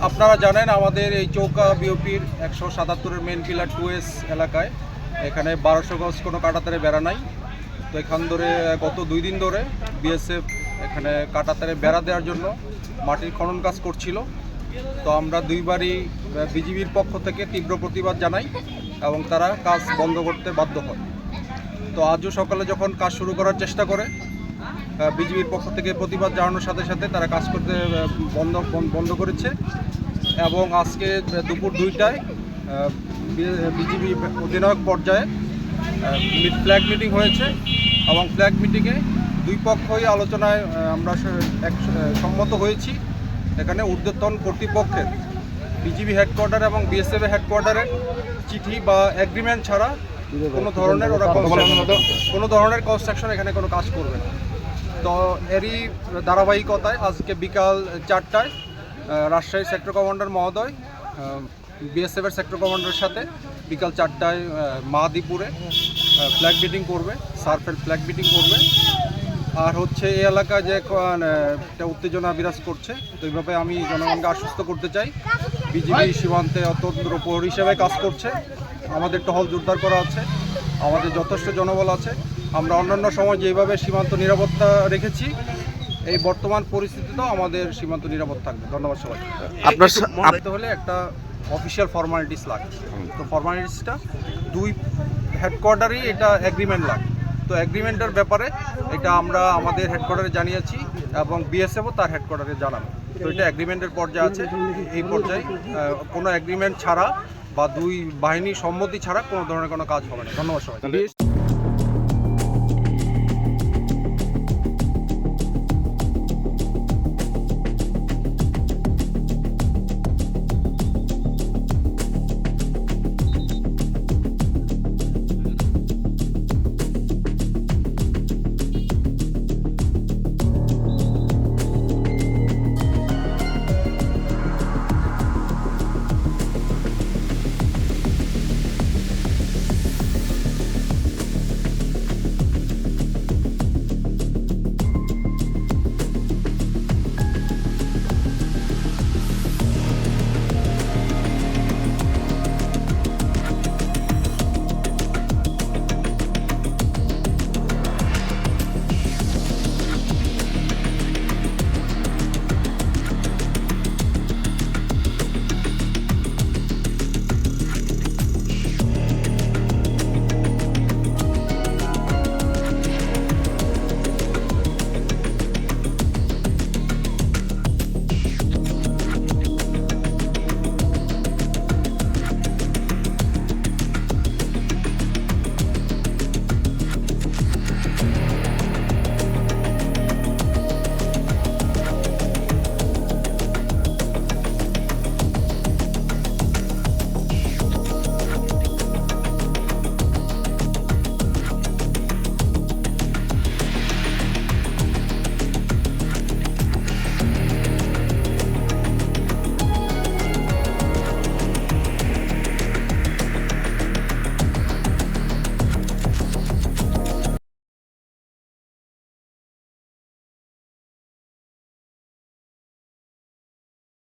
আপনারা জানেন আমাদের এই চৌকা বিওপির 177-এর মেন পিলার 2S এলাকায় এখানে 1200 গজ কোনো কাঁটাতারে বেড়া নাই। তো এখান ধরে গত 2 দিন ধরে বিএসএফ এখানে কাঁটাতারে বেড়া দেওয়ার জন্য মাটির খনন কাজ করছিল। তো আমরা দুইবারই বিজিবির পক্ষ থেকে তীব্র প্রতিবাদ জানাই এবং তারা কাজ বন্ধ করতে বাধ্য হয়। তো আজও সকালে যখন কাজ শুরু করার চেষ্টা করে বিজিবির পক্ষ থেকে প্রতিবাদ জানানোর সাথে সাথে তারা কাজ করতে বন্ধ করেছে এবং আজকে দুপুর 2টায় বিজিবি অধিনায়ক পর্যায়ে ফ্ল্যাগ মিটিং হয়েছে এবং ফ্ল্যাগ মিটিংয়ে দুই পক্ষই আলোচনায় আমরা সম্মত হয়েছি। এখানে ঊর্ধ্বতন কর্তৃপক্ষের বিজিবি হেডকোয়ার্টার এবং বিএসএফের হেডকোয়ার্টারের চিঠি বা এগ্রিমেন্ট ছাড়া কোনো ধরনের কনস্ট্রাকশন এখানে কোনো কাজ করবে না। তো এরই ধারাবাহিকতায় আজকে বিকাল 4টায় রাজশাহী সেক্টর কমান্ডার মহোদয় বিএসএফের সেক্টর কমান্ডারের সাথে বিকাল 4টায় মাহাদীপুরে ফ্ল্যাগ মিটিং করবে, সার্ফের ফ্ল্যাগ মিটিং করবে। আর হচ্ছে এই এলাকায় যে একটা উত্তেজনা বিরাজ করছে, তো এইভাবে আমি জনগণকে আশ্বস্ত করতে চাই বিজিবি সীমান্তে অত্যন্ত প্রহরী হিসেবে কাজ করছে। আমাদের টহল জোরদার করা আছে, আমাদের যথেষ্ট জনবল আছে। আমরা অন্যান্য সময় যেভাবে সীমান্ত নিরাপত্তা রেখেছি এই বর্তমান পরিস্থিতিতেও আমাদের সীমান্ত নিরাপদ থাকবে। ধন্যবাদ সবাই। আপনার হলে একটা অফিসিয়াল ফর্মালিটিস লাগে, তো ফর্মালিটিসটা দুই হেডকোয়ার্টারই এটা এগ্রিমেন্ট লাগে। তো এগ্রিমেন্টের ব্যাপারে এটা আমরা আমাদের হেডকোয়ার্টারে জানিয়েছি এবং বিএসএফও তার হেডকোয়ার্টারে জানাবে। তো এটা এগ্রিমেন্টের পর্যায়ে আছে। এই পর্যায়ে কোনো এগ্রিমেন্ট ছাড়া বা দুই বাহিনীর সম্মতি ছাড়া কোনো ধরনের কোনো কাজ হবে না। ধন্যবাদ সবাই।